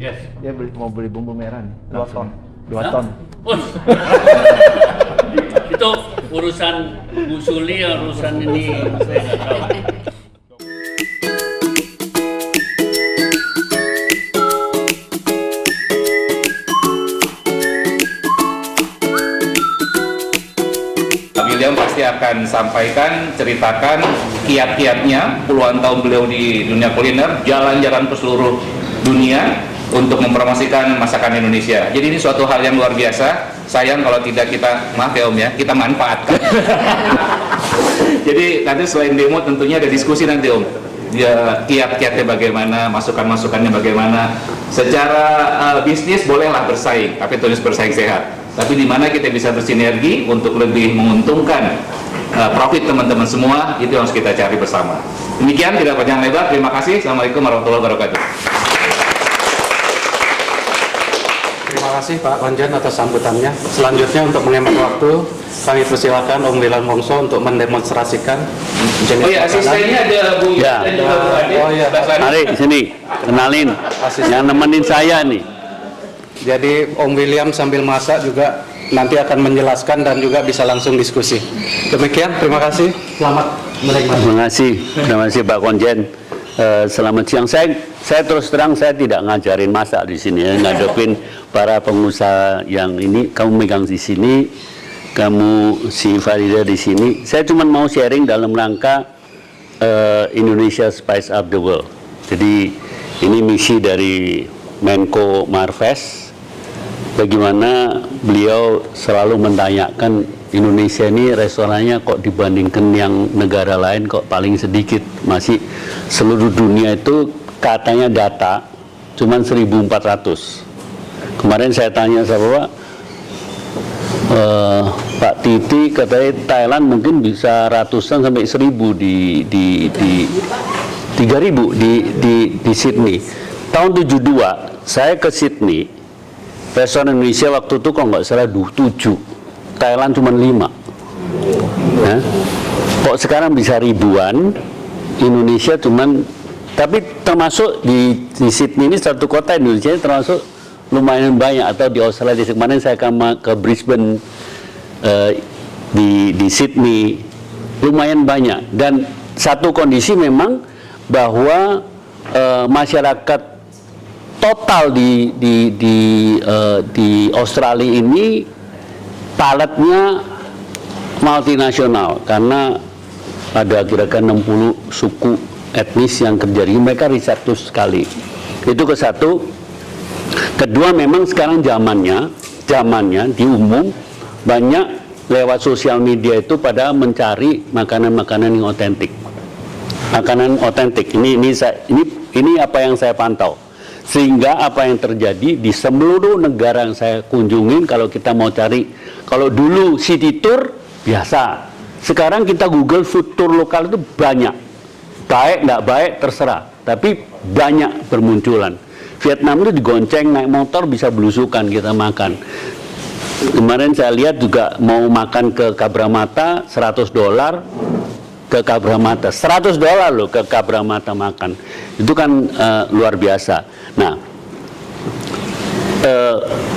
Yes. Dia mau beli bumbu merah nih. 2 ton. 2 Hah? ton. Oh. Itu urusan Bu Suli, urusan ini saya nggak tahu. William pasti akan sampaikan, ceritakan kiat-kiatnya, puluhan tahun beliau di dunia kuliner, jalan-jalan ke seluruh dunia untuk mempromosikan masakan Indonesia. Jadi ini suatu hal yang luar biasa. Sayang kalau tidak kita, maaf ya Om ya, kita manfaatkan. Jadi nanti selain demo tentunya ada diskusi nanti Om. Ya, kiat-kiatnya bagaimana, masukan-masukannya bagaimana. Secara bisnis bolehlah bersaing, tapi tulis bersaing sehat. Tapi di mana kita bisa bersinergi untuk lebih menguntungkan profit teman-teman semua, itu yang harus kita cari bersama. Demikian, tidak panjang lebar. Terima kasih. Assalamualaikum warahmatullahi wabarakatuh. Terima kasih Pak Konjen atas sambutannya. Selanjutnya untuk menghemat waktu, kami persilakan Om William Wongso untuk mendemonstrasikan jenis Oh iya, makanan. asistennya ada Bu Ya. dan juga Bu Ade. Oh iya. Mari sini, kenalin yang nemenin saya nih. Jadi Om William sambil masak juga nanti akan menjelaskan dan juga bisa langsung diskusi. Demikian, terima kasih. Selamat menikmati. Terima kasih Pak Konjen. Selamat siang. Saya terus terang saya tidak ngajarin masak di sini, ya. Ngadepin para pengusaha yang ini. Kamu megang di sini, kamu si Farida di sini. Saya cuma mau sharing dalam rangka Indonesia Spice Up the World. Jadi ini misi dari Menko Marves. Bagaimana beliau selalu menanyakan Indonesia ini restorannya kok dibandingkan yang negara lain kok paling sedikit. Masih seluruh dunia itu katanya data cuman 1.400. Kemarin saya tanya sama Pak Titi, katanya Thailand mungkin bisa ratusan sampai 1.000 di 3.000 di Sydney. Tahun 72 saya ke Sydney. Restoran Indonesia waktu itu kalau nggak salah 7, Thailand cuma 5. Nah, kok sekarang bisa ribuan, Indonesia cuman, tapi termasuk di Sydney ini satu kota Indonesia termasuk lumayan banyak, atau di Australia. Kemarin saya ke Brisbane, di Sydney, lumayan banyak. Dan satu kondisi memang bahwa masyarakat total di Australia ini paletnya multinasional, karena ada kira-kira 60 suku etnis yang terjadi. Mereka risetus sekali. Itu ke satu. Kedua, memang sekarang zamannya di umum banyak lewat sosial media itu pada mencari makanan-makanan yang otentik. Makanan otentik ini apa yang saya pantau. Sehingga apa yang terjadi di seluruh negara yang saya kunjungin, kalau kita mau cari, kalau dulu city tour biasa, sekarang kita Google food tour lokal itu banyak, baik nggak baik terserah, tapi banyak bermunculan. Vietnam itu digonceng naik motor bisa belusukan kita makan. Kemarin saya lihat juga mau makan ke Kabramata $100 ke Kabramata, $100 loh ke Kabramata makan. Itu kan luar biasa. Nah,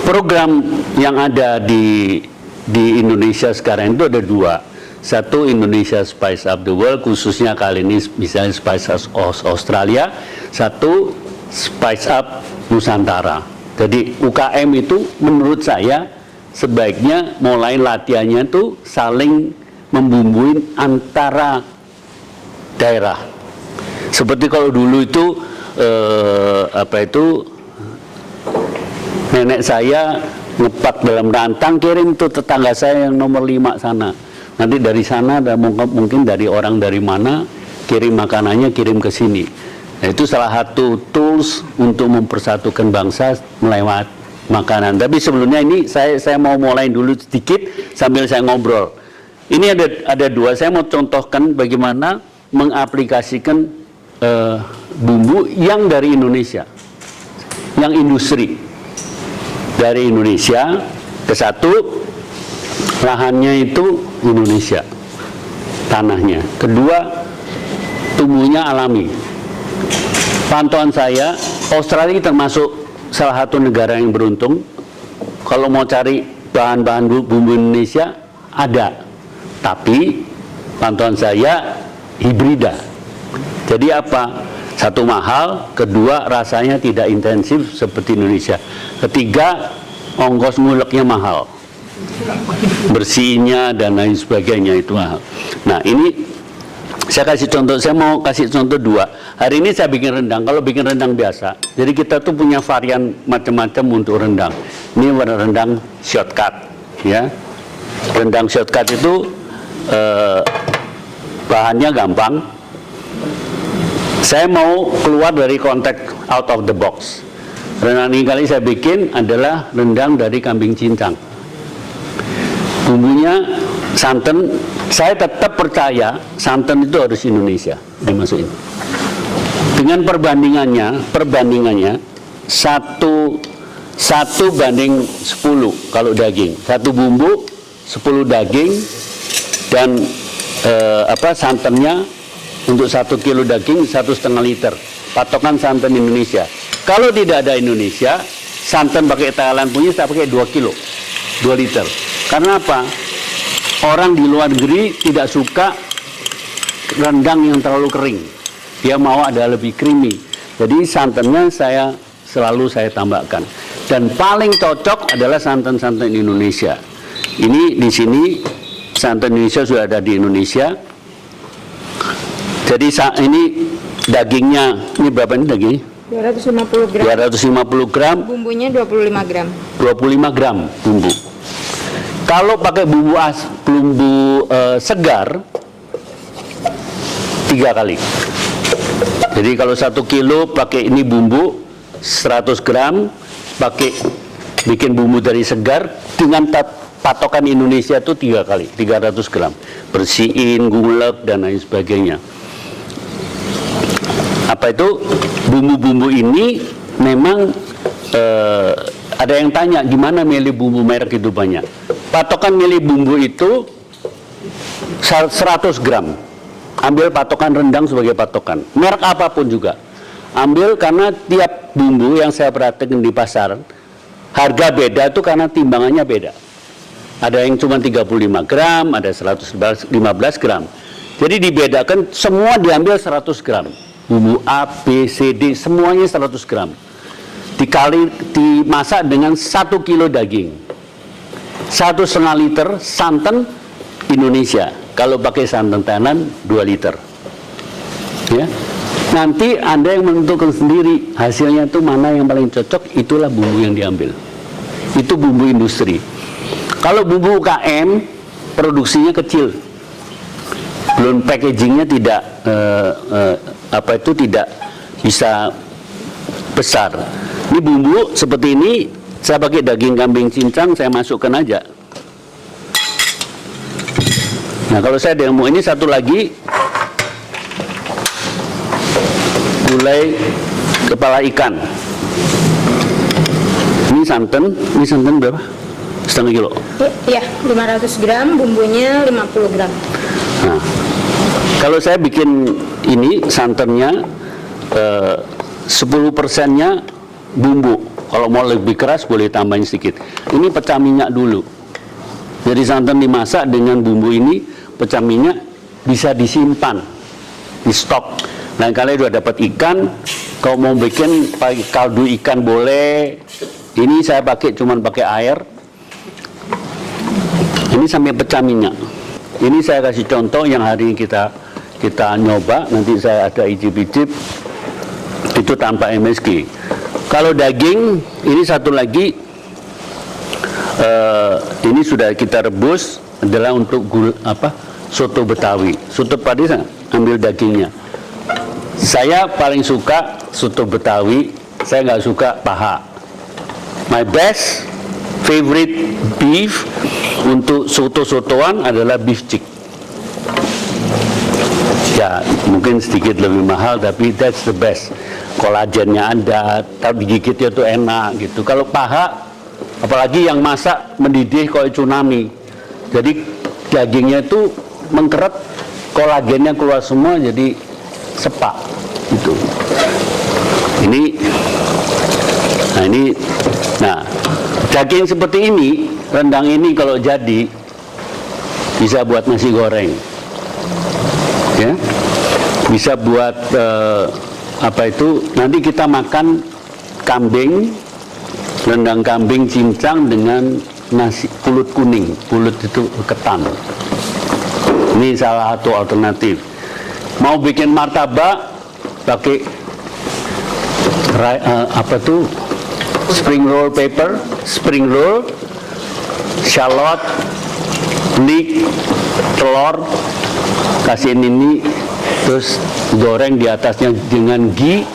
program yang ada di Indonesia sekarang itu ada 2. Satu, Indonesia Spice Up the World, khususnya kali ini misalnya Spice Up Australia. Satu, Spice Up Nusantara. Jadi UKM itu menurut saya sebaiknya mulai latihannya itu saling membumbuin antara daerah. Seperti kalau dulu itu nenek saya ngepak dalam rantang, kirim tuh tetangga saya yang nomor 5 sana. Nanti dari sana ada mungkin dari orang dari mana kirim makanannya, kirim ke sini. Nah, itu salah satu tools untuk mempersatukan bangsa melewat makanan. Tapi sebelumnya ini saya mau mulai dulu sedikit sambil saya ngobrol. Ini ada 2. Saya mau contohkan bagaimana mengaplikasikan bumbu yang dari Indonesia, yang industri dari Indonesia. Ke satu, lahannya itu Indonesia, tanahnya. Kedua, tumbuhnya alami. Pantauan saya, Australia termasuk salah satu negara yang beruntung. Kalau mau cari bahan-bahan bumbu Indonesia ada, tapi pantauan saya hibrida. Jadi apa? Satu mahal, kedua rasanya tidak intensif seperti Indonesia. Ketiga, ongkos nguleknya mahal, bersihnya dan lain sebagainya itu mahal. Nah ini saya kasih contoh, saya mau kasih contoh 2. Hari ini saya bikin rendang. Kalau bikin rendang biasa, jadi kita tuh punya varian macam-macam untuk rendang. Ini rendang shortcut, ya. Rendang shortcut itu bahannya gampang. Saya mau keluar dari konteks out of the box. Rendang ini kali saya bikin adalah rendang dari kambing cincang. Bumbunya santan, saya tetap percaya santan itu harus Indonesia dimasukin. Dengan perbandingannya 1 banding 10 kalau daging. 1 bumbu, 10 daging, dan santannya untuk 1 kilo daging 1,5 liter. Patokan santan Indonesia. Kalau tidak ada Indonesia, santan pakai Thailand punya, saya pakai 2 kilo, 2 liter. Karena apa? Orang di luar negeri tidak suka rendang yang terlalu kering. Dia mau ada lebih creamy. Jadi santannya selalu saya tambahkan. Dan paling cocok adalah santan-santan Indonesia. Ini di sini santan Indonesia sudah ada di Indonesia. Jadi ini dagingnya, ini berapa ini dagingnya? 250 gram. 250 gram. Bumbunya 25 gram. 25 gram bumbu. Kalau pakai bumbu segar 3 kali. Jadi kalau 1 kilo pakai ini bumbu 100 gram, pakai bikin bumbu dari segar dengan patokan Indonesia itu 3 kali, 300 gram. Bersihin, gulek dan lain sebagainya. Apa itu? Bumbu-bumbu ini memang ada yang tanya gimana milih bumbu merek itu banyak. Patokan milih bumbu itu 100 gram. Ambil patokan rendang sebagai patokan. Merek apapun juga. Ambil karena tiap bumbu yang saya perhatikan di pasar, harga beda itu karena timbangannya beda. Ada yang cuma 35 gram, ada 115 gram. Jadi dibedakan, semua diambil 100 gram. Bumbu A, B, C, D, semuanya 100 gram. Dimasak dengan 1 kilo daging. 1,5 liter santan Indonesia. Kalau pakai santan Thailand 2 liter. Ya. Nanti Anda yang menentukan sendiri hasilnya itu mana yang paling cocok, itulah bumbu yang diambil. Itu bumbu industri. Kalau bumbu UKM produksinya kecil. Belum packagingnya tidak tidak bisa besar. Ini bumbu seperti ini, saya pakai daging kambing cincang, saya masukkan aja. Nah kalau saya demo ini satu lagi, gulai kepala ikan. Ini santan berapa? Setengah kilo. Iya, 500 gram, bumbunya 50 gram. Nah, kalau saya bikin ini santannya 10%-nya bumbu. Kalau mau lebih keras boleh tambahin sedikit. Ini pecah minyak dulu. Jadi santan dimasak dengan bumbu ini, pecah minyak bisa disimpan di stok. Nah kalian sudah dapat ikan, kalau mau bikin pakai kaldu ikan boleh. Ini saya cuman pakai air. Ini sampai pecah minyak. Ini saya kasih contoh yang hari ini kita nyoba, nanti saya ada icip-icip, itu tanpa MSG. Kalau daging, ini satu lagi, ini sudah kita rebus, adalah untuk soto Betawi. Soto Betawi ambil dagingnya. Saya paling suka soto Betawi, saya nggak suka paha. My best favorite beef untuk soto-sotoan adalah beef chick. Ya, mungkin sedikit lebih mahal, tapi that's the best. Kolagennya ada, kalau digigitnya tuh enak gitu. Kalau paha, apalagi yang masak mendidih kayak tsunami. Jadi dagingnya itu mengkeret, kolagennya keluar semua, jadi sepak. Gitu. Ini Nah daging seperti ini, rendang ini kalau jadi bisa buat nasi goreng, ya, bisa buat nanti kita makan kambing, rendang kambing cincang dengan nasi pulut kuning, pulut itu ketan. Ini salah satu alternatif. Mau bikin martabak pakai spring roll paper, spring roll, shallot, leek, telur, kasihin ini, terus goreng di atasnya dengan ghee,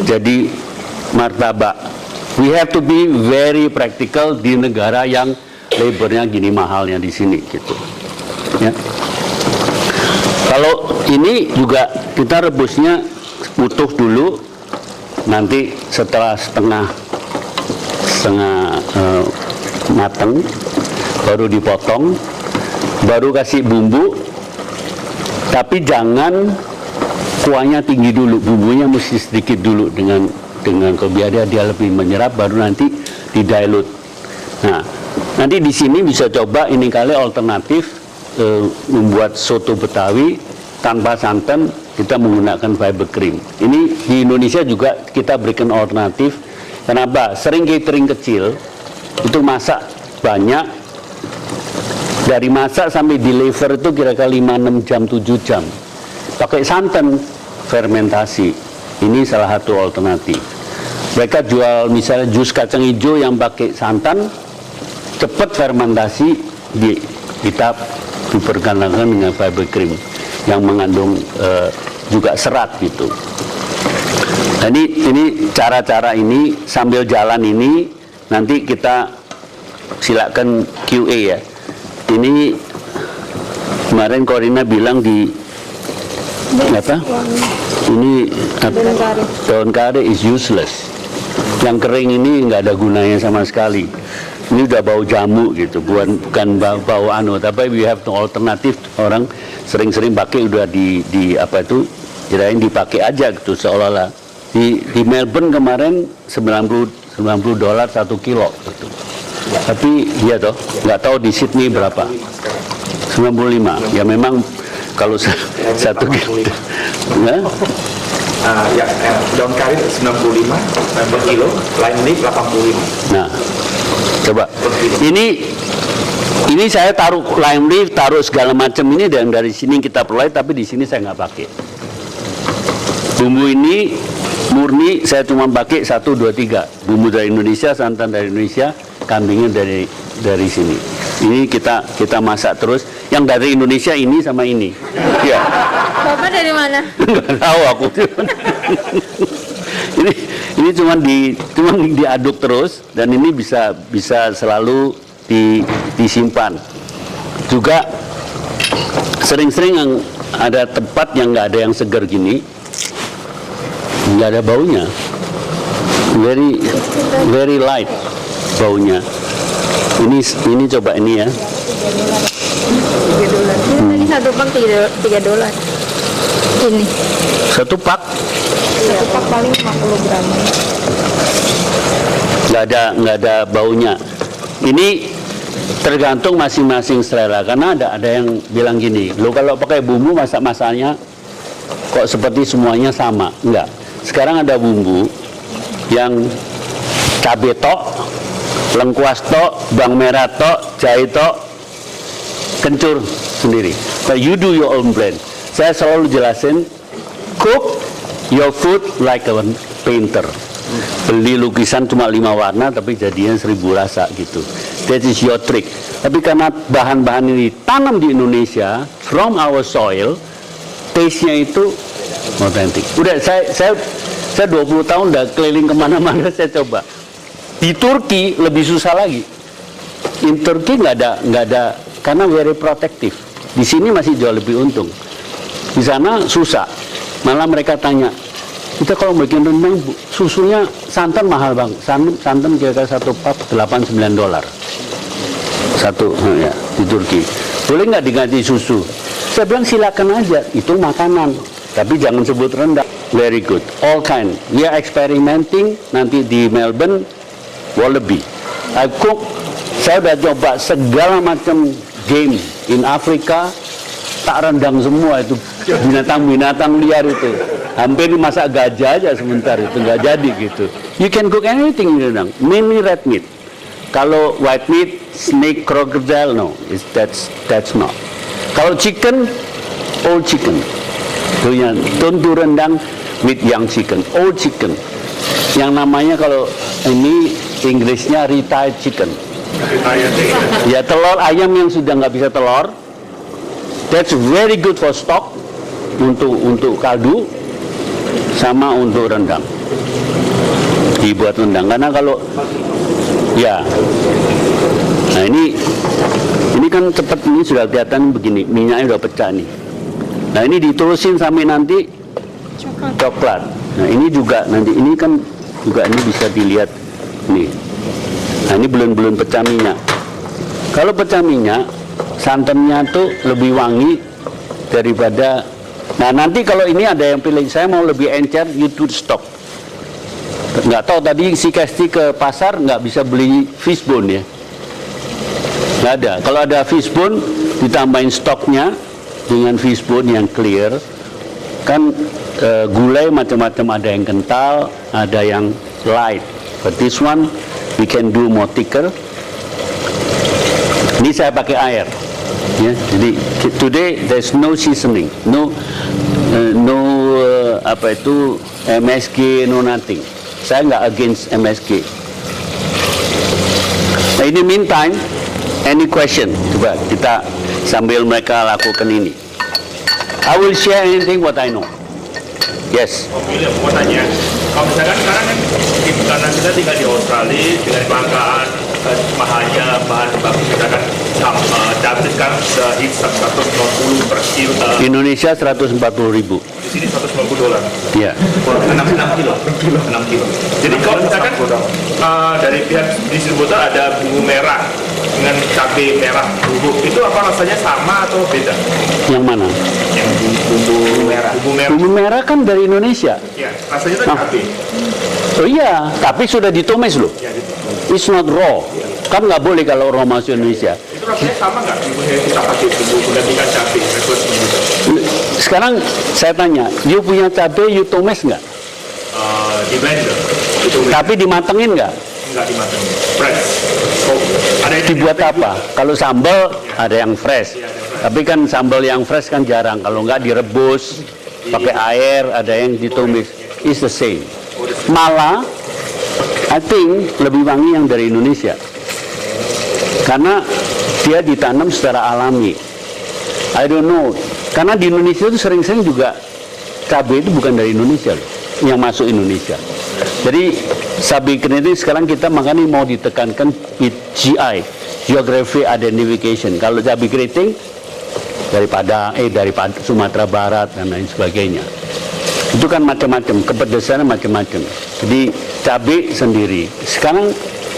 jadi martabak. We have to be very practical di negara yang labornya gini mahalnya di sini, gitu. Ya. Kalau ini juga kita rebusnya utuh dulu, nanti setelah setengah mateng baru dipotong, baru kasih bumbu, tapi jangan kuahnya tinggi dulu, bumbunya mesti sedikit dulu dengan biar dia lebih menyerap, baru nanti didilute. Nah, nanti di sini bisa coba ini kali alternatif membuat soto Betawi tanpa santan, kita menggunakan fiber cream. Ini di Indonesia juga kita berikan alternatif. Kenapa? Sering catering kecil itu masak banyak, dari masak sampai deliver itu kira-kira 5-6 jam, 7 jam. Pakai santan fermentasi. Ini salah satu alternatif. Mereka jual misalnya jus kacang hijau yang pakai santan, cepat fermentasi, kita diperkenalkan dengan fiber cream yang mengandung juga serat gitu. Jadi ini cara-cara ini sambil jalan ini nanti kita silakan QA ya. Ini kemarin Corina bilang di apa? Ini daun kari is useless. Yang kering ini nggak ada gunanya sama sekali. Ini udah bau jamu gitu, bukan bau tapi we have no alternatif. Orang sering-sering pakai udah di kirain dipakai aja gitu seolah-olah. Di Melbourne kemarin $90 $1 kilo gitu. Tapi dia nggak tahu di Sydney berapa. 95. Ya memang kalau 1 kilo. Ya? Daun kari 95 per kilo, lime leaf 85. Nah, coba. Ini saya taruh lime leaf, taruh segala macam ini, dan dari sini kita peroleh, tapi di sini saya nggak pakai. Bumbu ini murni saya cuma pakai 1, 2, 3. Bumbu dari Indonesia, santan dari Indonesia, kambingnya dari sini. Ini kita masak terus. Yang dari Indonesia ini sama ini. Ya. Bapak dari mana? Nggak tahu aku. ini cuma diaduk terus, dan ini bisa selalu disimpan. Juga sering-sering yang ada tempat yang nggak ada yang segar gini, nggak ada baunya, very light baunya. Ini coba ini ya. Ini tadi 1 pak $3. Ini. 1 pak? 1 pak paling 50 gram. Nggak ada baunya. Ini tergantung masing-masing selera, karena ada yang bilang gini, lo kalau pakai bumbu masak-masaknya kok seperti semuanya sama. Enggak. Sekarang ada bumbu yang cabai tok, lengkuas tok, bawang merah tok, jahe tok, kencur sendiri. But you do your own blend. Saya selalu jelasin, cook your food like a painter. Beli lukisan cuma 5 warna tapi jadinya 1000 rasa gitu. That is your trick. Tapi karena bahan-bahan ini tanam di Indonesia, from our soil, taste-nya itu otentik. Udah saya 20 tahun udah keliling kemana-mana, saya coba. Di Turki lebih susah lagi. In Turki nggak ada karena very protective. Di sini masih jauh lebih untung. Di sana susah. Malah mereka tanya, kita kalau bikin rendang susunya santan mahal bang. Santan kira-kira 1 pak $8-9. Satu ya, di Turki. Boleh nggak diganti susu? Saya bilang silakan aja, itu makanan. Tapi jangan sebut rendang. Very good. All kind. We are experimenting. Nanti di Melbourne Wallaby. I cook, saya udah coba segala macam game in Afrika, tak rendang semua itu binatang-binatang liar itu. Hampir dimasak gajah aja sebentar itu nggak jadi gitu. You can cook anything in rendang, mainly red meat. Kalau white meat, snake, crocodile, no, that's not. Kalau chicken, all chicken. Tentu rendang with young chicken, all chicken. Yang namanya kalau ini Inggrisnya retired chicken. Ya telur ayam yang sudah nggak bisa telur, that's very good for stock untuk kaldu sama untuk rendang. Dibuat rendang karena kalau ya, nah ini kan cepat, ini sudah kelihatan begini, minyaknya udah pecah nih. Nah ini diterusin sampai nanti coklat. Nah ini juga nanti ini kan juga ini bisa dilihat nih. Nah ini belum pecah minyak. Kalau pecah minyak, santannya tuh lebih wangi daripada. Nah nanti kalau ini ada yang pilih saya mau lebih encer, you to stop. Nggak tahu tadi si Kesti ke pasar nggak bisa beli fishbone ya. Nggak ada. Kalau ada fishbone ditambahin stoknya dengan fishbone yang clear, kan gulai macam-macam, ada yang kental, ada yang light. But this one we can do more thicker. Ini saya pakai air. Ya, jadi today there's no seasoning, no apa itu MSG, no nothing. Saya nggak against MSG. Nah ini meantime, any question? Coba kita sambil mereka lakukan ini. I will share anything what I know. Yes. Oke, mau tanya. Kalau misalkan sekarang kan karena kita tinggal di Australia dengan kelangkaan mahalnya bahan baku, misalkan cabai sekarang hit 120 per kilo. Indonesia 140.000. Di sini $150. Ya. 6 kilo. Jadi kalau misalkan dari pihak distributor ada bumbu merah dengan cabai merah bubuk, itu apa rasanya sama atau beda? Yang mana? Yang bumbu merah. Bumbu merah kan dari Indonesia. Ya, rasanya kan cabai. Oh iya, tapi sudah ditumis loh. Ya, gitu. It's not raw. Kan nggak boleh kalau raw masuk Indonesia. Itu rasanya sama nggak bumbu yang kita pakai bumbu penggantikan cabai requestnya gitu? Sekarang saya tanya, you punya cabai, you tumis nggak? Di blender. Itu Tapi dimatengin nggak? nggak dimatengin. Fresh. Oh, ada yang Dibuat dimatengin. apa? Kalau sambal ada yang fresh. Tapi kan sambal yang fresh kan jarang. Kalau nggak direbus, pakai air, ada yang ditumis. It's the same. Malah, I think lebih wangi yang dari Indonesia. Karena dia ditanam secara alami. I don't know. Karena di Indonesia itu sering-sering juga cabai itu bukan dari Indonesia loh, yang masuk Indonesia. Jadi cabai keriting sekarang kita makanya mau ditekankan with GI, Geography Identification. Kalau cabai keriting dari Sumatera Barat dan lain sebagainya. Itu kan macam-macam, kepedesannya macam-macam. Jadi cabai sendiri. Sekarang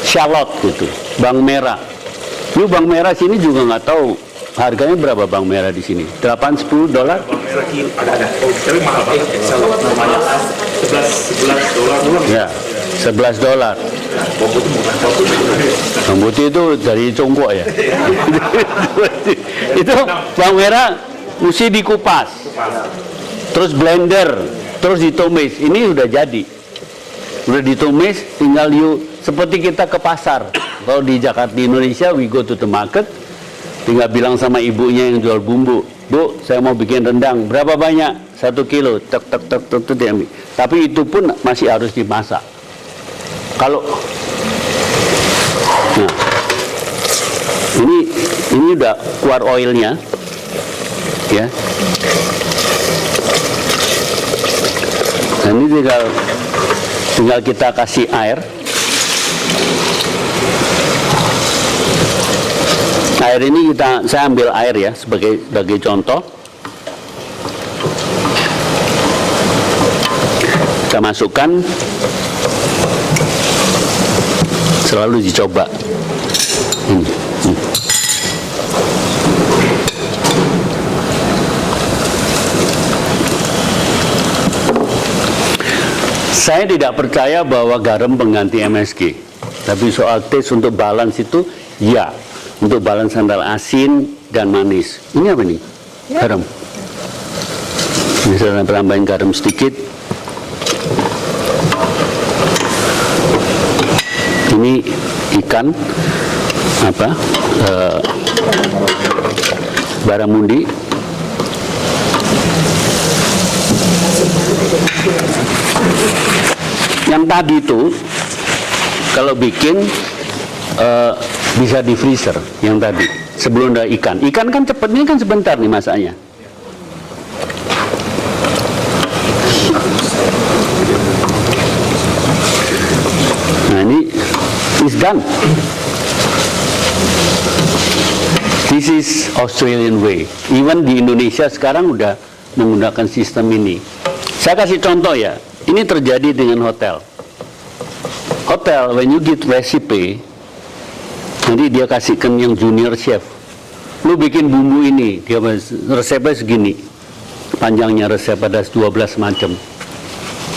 shallot gitu, bawang merah. Ini bawang merah sini juga nggak tahu harganya berapa bawang merah di sini. $8-10? Bawang merah kilo ada. Oh, tapi mahal banget. Namanya $11 Ya, $11. Bawang putih itu dari Tiongkok ya. Itu bawang merah mesti dikupas, terus blender, terus ditumis. Ini udah jadi, udah ditumis. Tinggal seperti kita ke pasar. Kalau di Jakarta, di Indonesia, we go to the market. Tinggal bilang sama ibunya yang jual bumbu, Bu, saya mau bikin rendang. Berapa banyak? 1 kilo. Tek diambil. Tapi itu pun masih harus dimasak. Kalau nah, ini udah keluar oilnya, ya. Dan ini tinggal kita kasih air. Air ini saya ambil air ya sebagai contoh. Kita masukkan, selalu dicoba. Saya tidak percaya bahwa garam pengganti MSG. Tapi soal taste untuk balance itu, ya. Untuk balance antara asin dan manis. Ini apa nih? Garam. Bisa tambahin garam sedikit. Ini ikan apa? Baramundi. Yang tadi itu kalau bikin bisa di freezer yang tadi sebelum ada ikan kan cepetnya kan sebentar nih masaknya. Nah ini is done. This is Australian way. Even di Indonesia sekarang udah menggunakan sistem ini. Saya kasih contoh ya. Ini terjadi dengan hotel. Hotel, when you get recipe, nanti dia kasihkan yang junior chef. Lu bikin bumbu ini, dia resepnya segini. Panjangnya resep ada 12 macam.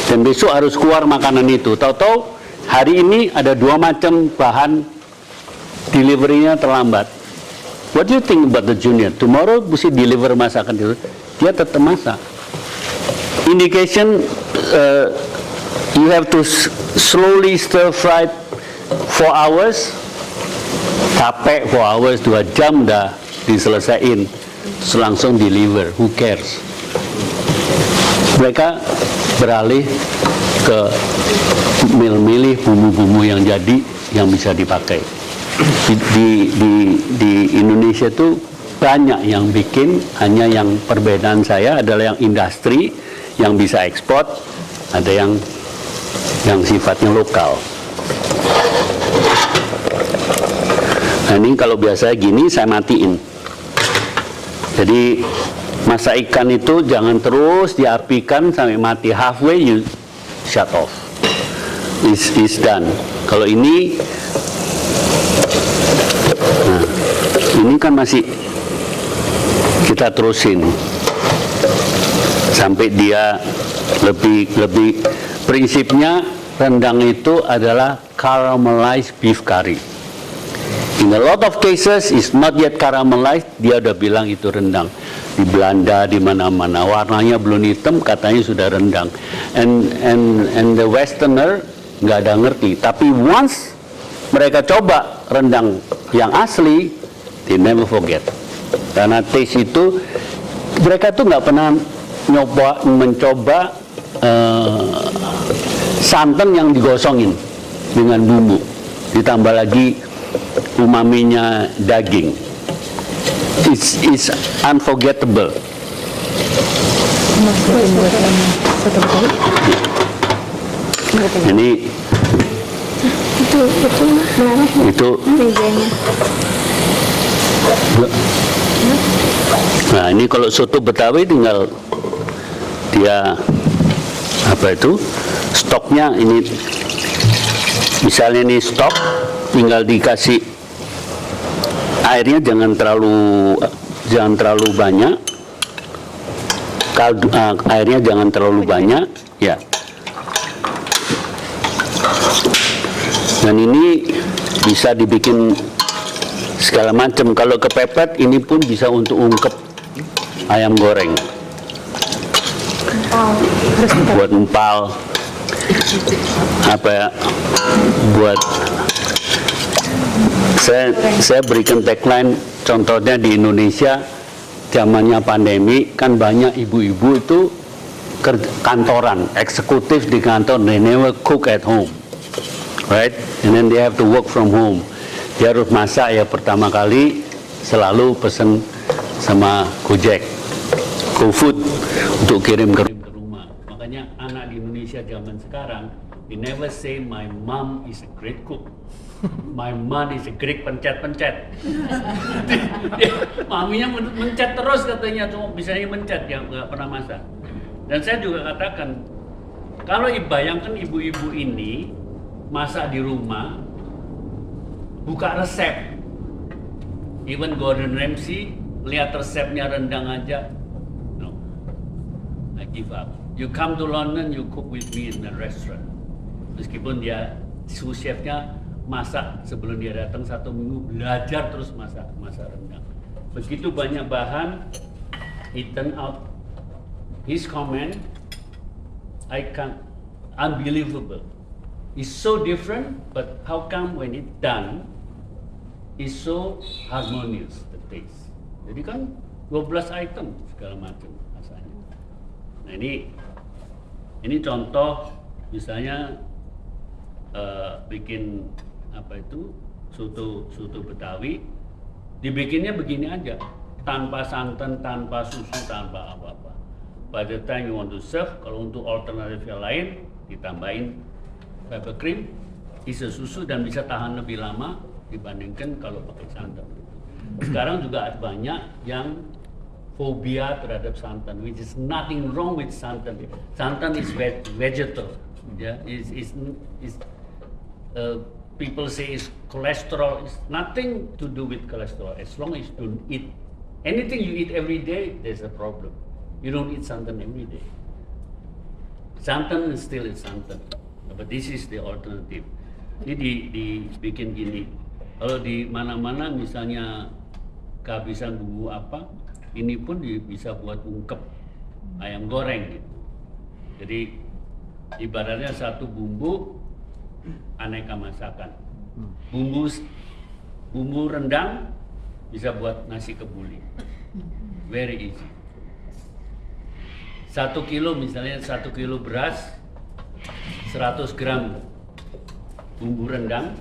Dan besok harus keluar makanan itu. Tahu-tahu hari ini ada 2 macam bahan, delivery-nya terlambat. What do you think about the junior? Tomorrow mesti deliver masakan itu, dia tetap masak. Indication you have to slowly stir fry 4 hours. Capek 4 hours, 2 jam dah diselesain, langsung deliver, who cares. Mereka beralih ke milih bumbu-bumbu yang jadi, yang bisa dipakai. Di Indonesia itu banyak yang bikin, hanya yang perbedaan saya adalah yang industri, yang bisa ekspor, ada yang sifatnya lokal. Nah ini kalau biasa gini saya matiin. Jadi masak ikan itu jangan terus diapikan sampai mati, halfway you shut off. Is done. Kalau ini, nah ini kan masih kita terusin sampai dia lebih prinsipnya rendang itu adalah caramelized beef curry. In a lot of cases is not yet caramelized, dia udah bilang itu rendang. Di Belanda, di mana-mana warnanya belum hitam, katanya sudah rendang. And the Westerner nggak ada ngerti. Tapi once mereka coba rendang yang asli, they never forget. Karena taste itu mereka tuh nggak pernah mencoba santan yang digosongin dengan bumbu, ditambah lagi umaminya daging. It's unforgettable. Ini itu mejanya. Nah ini kalau soto Betawi tinggal dia apa itu stoknya ini, misalnya ini stok, tinggal dikasih airnya jangan terlalu banyak, kaldu, airnya jangan terlalu banyak ya. Dan ini bisa dibikin segala macam. Kalau kepepet ini pun bisa untuk ungkep ayam goreng, buat empal, apa ya, buat saya berikan tagline. Contohnya di Indonesia zamannya pandemi kan banyak ibu-ibu itu kantoran, eksekutif di kantor, they never cook at home, right? And then they have to work from home. Dia harus masak ya, pertama kali selalu pesen sama Gojek, GoFood untuk kirim ke rumah. Makanya anak di Indonesia zaman sekarang, they never say my mom is a great cook. My mom is a great pencet-pencet. Maminya mencet terus katanya, cuma bisanya mencet, yang nggak pernah masak. Dan saya juga katakan, kalau bayangkan ibu-ibu ini masak di rumah, buka resep, even Gordon Ramsay lihat resepnya rendang aja, no, I give up. You come to London, you cook with me in the restaurant. Meskipun dia sous chefnya masak sebelum dia datang 1 minggu, belajar terus masak rendang. Begitu banyak bahan, it turn out his comment, unbelievable. It's so different, but how come when it done, it's so harmonious the taste. Jadi kan 12 item segala macam rasanya. Nah ini contoh misalnya bikin apa itu soto Betawi, dibikinnya begini aja, tanpa santan, tanpa susu, tanpa apa-apa. By the time you want to serve, kalau untuk alternatif yang lain ditambahin pepper cream, isi susu dan bisa tahan lebih lama dibandingkan kalau pakai santan. Sekarang juga banyak yang fobia terhadap santan, which is nothing wrong with santan. Santan is vegetable, yeah. People say it's cholesterol. It's nothing to do with cholesterol. As long as you don't eat anything you eat every day, there's a problem. You don't eat santan every day. Santan is still santan, but this is the alternative. Ini dibikin gini. Kalau di mana-mana misalnya kehabisan bumbu apa, ini pun bisa buat ungkep ayam goreng gitu. Jadi ibaratnya satu bumbu aneka masakan. Bumbu rendang bisa buat nasi kebuli. Very easy. 1 kilo misalnya 1 kilo beras, 100 gram bumbu rendang,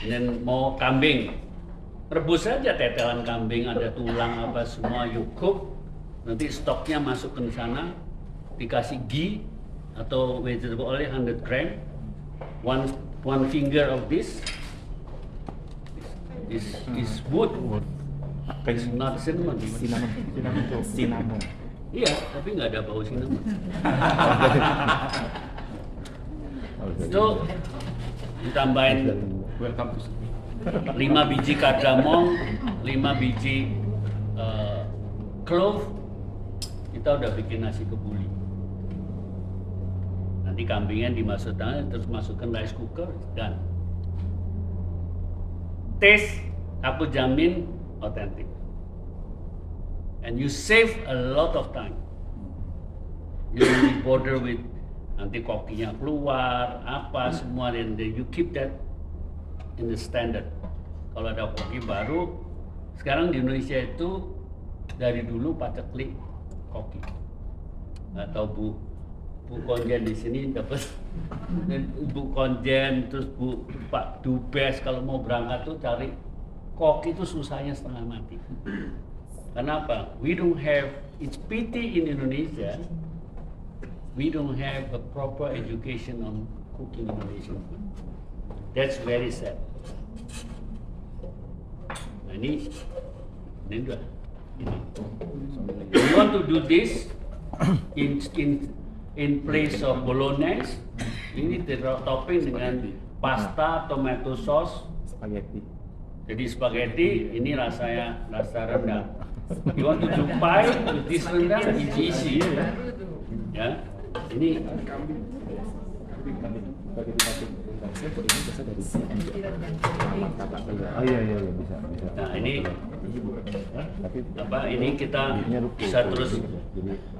dan mau kambing, rebus saja tetelan kambing, ada tulang apa semua, you cook, nanti stoknya masuk ke sana, dikasih ghee atau vegetable oil 100 gram, one finger of this is wood, it's not cinnamon. Cinnamon. Iya, tapi nggak ada bau cinnamon. Itu ditambahin 5 biji kardamom, 5 biji clove, kita udah bikin nasi kebuli. Nanti kambingnya dimasukkan, terus masukkan rice cooker, dan taste aku jamin otentik. And you save a lot of time. You don't be bothered with nanti kokinya keluar, apa semua, dan you keep that in the standard. Kalau ada koki baru, sekarang di Indonesia itu dari dulu paceklik koki. Atau Bu Konjen di sini dapat Bu Konjen, terus Pak Dubes kalau mau berangkat tuh cari koki itu susahnya setengah mati. Kenapa? We don't have, it's pity in Indonesia, we don't have a proper education on cooking Indonesian food. That's very sad. Nah ini udah. You want to do this in place of bolognese, ini topping dengan pasta, tomato sauce, Spaghetti. jadi spaghetti, ini rasa rendang. You want to do pie with this rendang, it's easy. Ya, ini Oh iya bisa. nah ini apa? Ini kita bisa terus.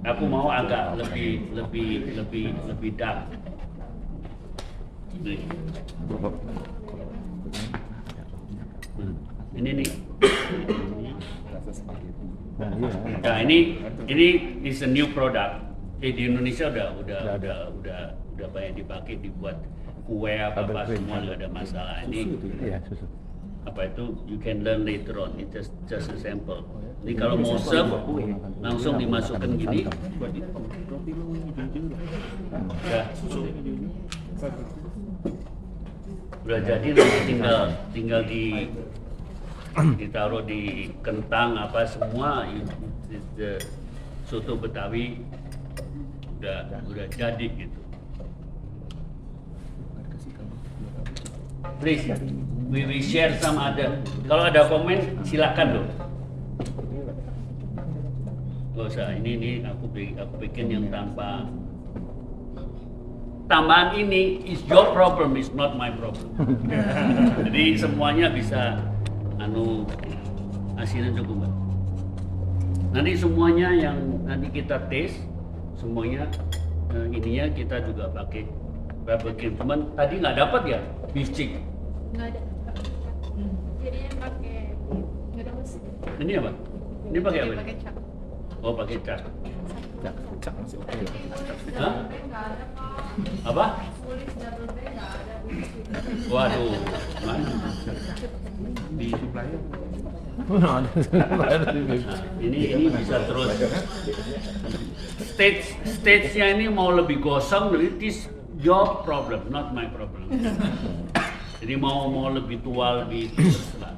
Aku mau agak lebih dark. Ini nih. Nah ini is a new product. Di Indonesia udah banyak dipakai, dibuat kue apa semua, nggak ada masalah. Ini susu. apa itu, you can learn later on. It's just a sample. Jadi kalau mau serve langsung dimasukkan gini. Udah jadi, nanti tinggal ditaruh di kentang apa semua. Soto Betawi udah jadi gitu. Please, we share some other. Kalau ada komen silakan loh. Gak usah, ini aku bikin yang tanpa tambahan ini is your problem, is not my problem. Jadi semuanya bisa hasilnya cukup. Nanti semuanya yang nanti kita tes, semuanya ininya kita juga pakai barbecue. Cuman tadi nggak dapat ya beef chick. Nggak ada. Jadinya pakai nggak ada mesin. Ini apa? Ini pakai apa? Pakai cap. Oh pakai cat. Cak masih oke. Hah? Apa? Waduh, mana? Di Nah, ini bisa terus. Stage-nya ini mau lebih gosong, it is your problem, not my problem. Jadi mau lebih tua, lebih terserah.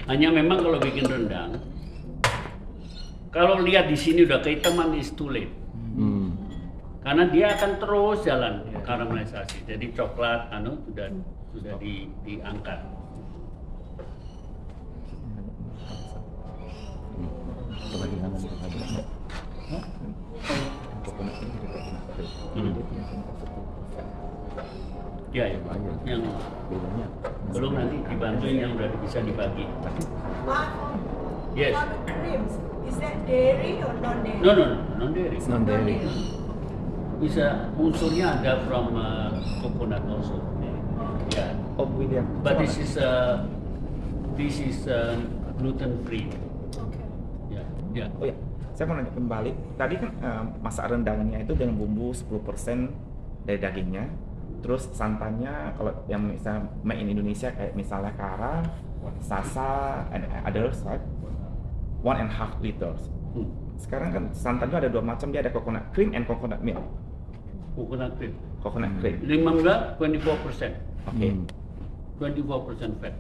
Hanya memang kalau bikin rendang, kalau lihat di sini udah kehitaman is too late. Karena dia akan terus jalan karamelisasi. Jadi coklat sudah diangkat. Ya, yang belum nanti dibantuin yang udah bisa dibagi. Yes. Is that dairy or non-dairy? No, non-dairy. Non-dairy. Bisa unsurnya ada from coconut also. Yeah. Om William. But this is gluten free. Ya, ya. Oh ya, saya mau nanya kembali. Tadi kan masak rendangnya itu dengan bumbu 10% dari dagingnya. Terus santannya kalau yang misalnya made in Indonesia kayak misalnya Kara, Sasa, and others, right? 1.5 liters. Sekarang kan santannya ada dua macam, dia ada coconut cream and coconut milk. Coconut cream. Coconut cream. 24%. Oke. 24% fat.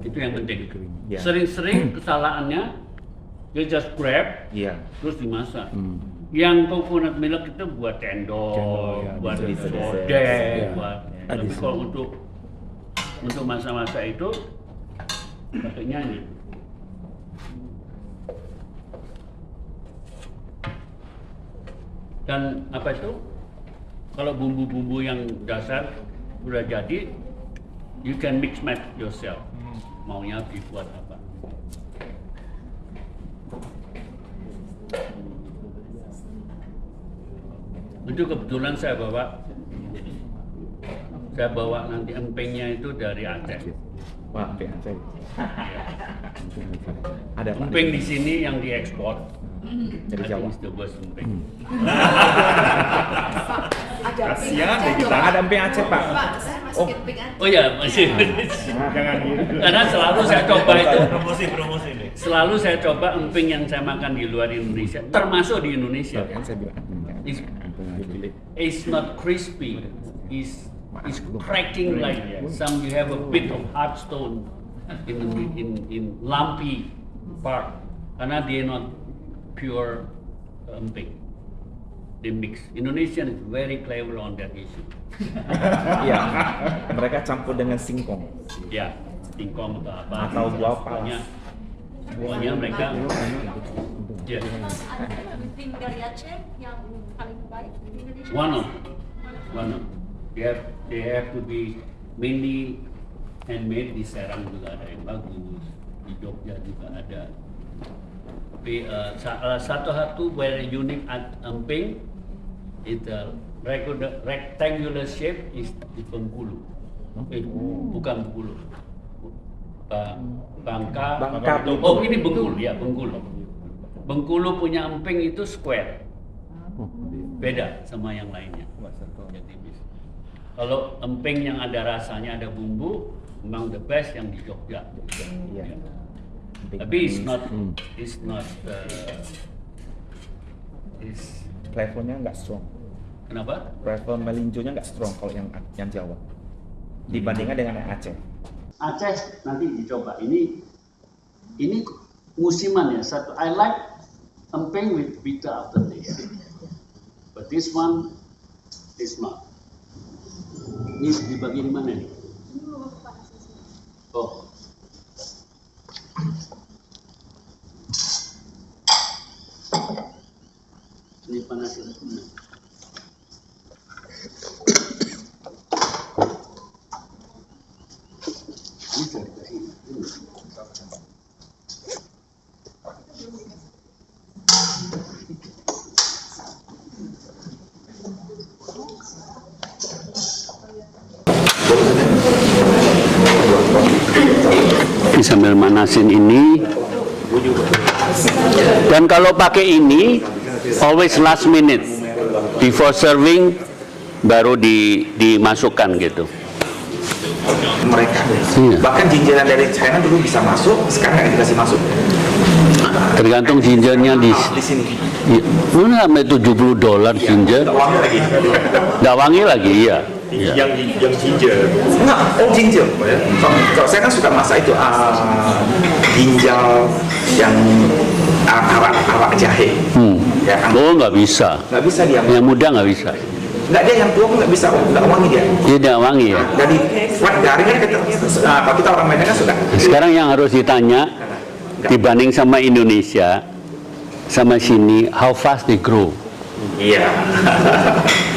Itu yang penting. Ya. Sering-sering kesalahannya dia just grab, Iya. terus dimasak. Yang coconut milk itu buat cendol, ya, buat bisa sodeh, dessert. buat. Tapi kalau untuk masak-masak itu pakainya ini. Dan apa itu? Kalau bumbu-bumbu yang dasar udah jadi, you can mix match yourself. Maunya dibuat apa? Itu kebetulan saya bawa nanti empengnya itu dari Aceh. Wah, oke, saya. Ada Pak. Empeng di sini yang diekspor Dari Jawa. Itu bos empeng. Kasihan deh kita. Ada emping Aceh, Pak. Oh, Oh ya masih. jangan gitu. Karena selalu saya coba itu. Promosi nih. Selalu saya coba emping yang saya makan di luar Indonesia, termasuk di Indonesia. Kan saya bilang. It's not crispy. It's cracking like some. You have a bit of hard stone in lumpy part. Karena dia not pure emping. They mix. Indonesian is very clever on that issue. Iya. Mereka campur dengan singkong. Ya, singkong atau apa? Atau buah palas. Pokoknya mereka. Ya. Emping dari Aceh yang paling baik di Indonesia. One of. They have to be mainly handmade. Di Serang juga ada yang bagus, di Jogja juga ada. Tapi salah satu very unique at emping itu rectangular shape is di Bengkulu. Bukan Bengkulu. Bangka. Oh ini Bengkulu ya Bengkulu. Bengkulu punya emping itu square. Beda sama yang lainnya. Kalau emping yang ada rasanya, ada bumbu, memang the best yang di Jogja. Iya. Tapi it's not Flavornya nggak strong. kenapa? Flavor melinjonya nggak strong kalau yang Jawa. Dibandingkan dengan yang Aceh. Aceh nanti dicoba. Ini musiman ya. Satu, I like emping with bitter aftertaste. But this one is not. Ini dibagi di mana nih? Oh. sambil manasin ini. Dan kalau pakai ini, always last minute, before serving, baru dimasukkan gitu. Mereka. Iya. Bahkan gingeran dari China dulu bisa masuk, sekarang nggak dikasih masuk. Tergantung gingernya di sini. mana sampai $70 ginger. Nggak wangi lagi. Nggak wangi lagi, iya. Iya. Yang ginger. Enggak, ginger. Kalau saya kan suka masak itu ginjal yang arak jahe. Ya kan? Oh, nggak bisa. Nggak bisa dia. Yang muda nggak bisa. Nggak, dia yang tua pun nggak bisa, nggak wangi dia. Dia nggak wangi ya. Dari white garing kan kalau kita orang Medan kan sudah. Sekarang yang harus ditanya, dibanding sama Indonesia, sama sini, how fast they grow. Iya.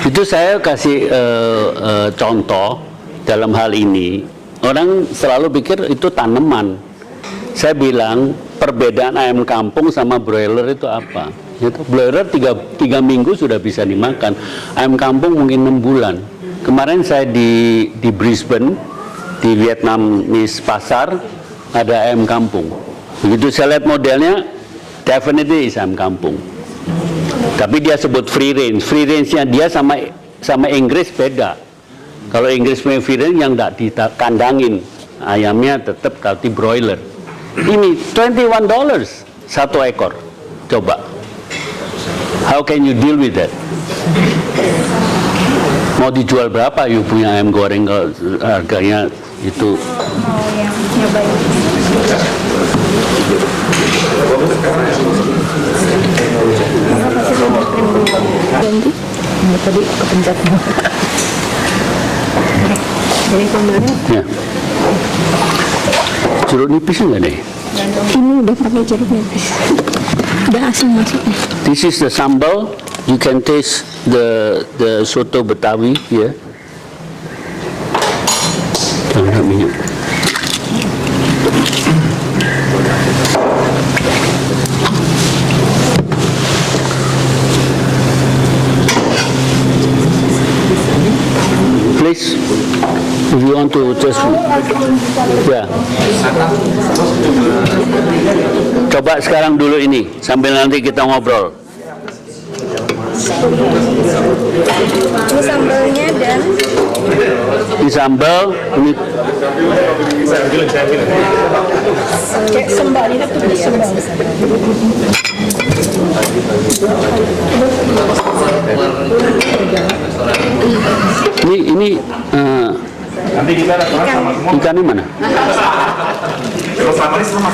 Itu saya kasih contoh dalam hal ini. Orang selalu pikir itu tanaman. Saya bilang perbedaan ayam kampung sama broiler itu apa? Itu broiler 3 minggu sudah bisa dimakan. Ayam kampung mungkin 6 bulan. Kemarin saya di Brisbane, di Vietnamese pasar, ada ayam kampung. Begitu saya lihat modelnya, definitely is ayam kampung. Tapi dia sebut free range. Free range-nya dia sama Inggris beda. Kalau Inggris punya free range yang tidak dikandangin, ayamnya tetap tadi broiler. Ini $21 satu ekor. Coba. How can you deal with that? Mau dijual berapa you punya ayam goreng kalau harganya itu? Mau yang nyobain. Ganti. Tadi kepencet. Jadi kemarin Ya. Jeruk nipis enggak deh? ini udah pakai jeruk nipis. Udah asam masuknya. This is the sambal. You can taste the soto Betawi here. Jangan minyak. Please, if you want to just, ya. Coba sekarang dulu ini, sambil nanti kita ngobrol. Ini sambalnya dan Ini sambal, ini kayak sembal ini tuh sembal. ini Nanti kita sama semua. ikannya mana? Kalau sama ini sama.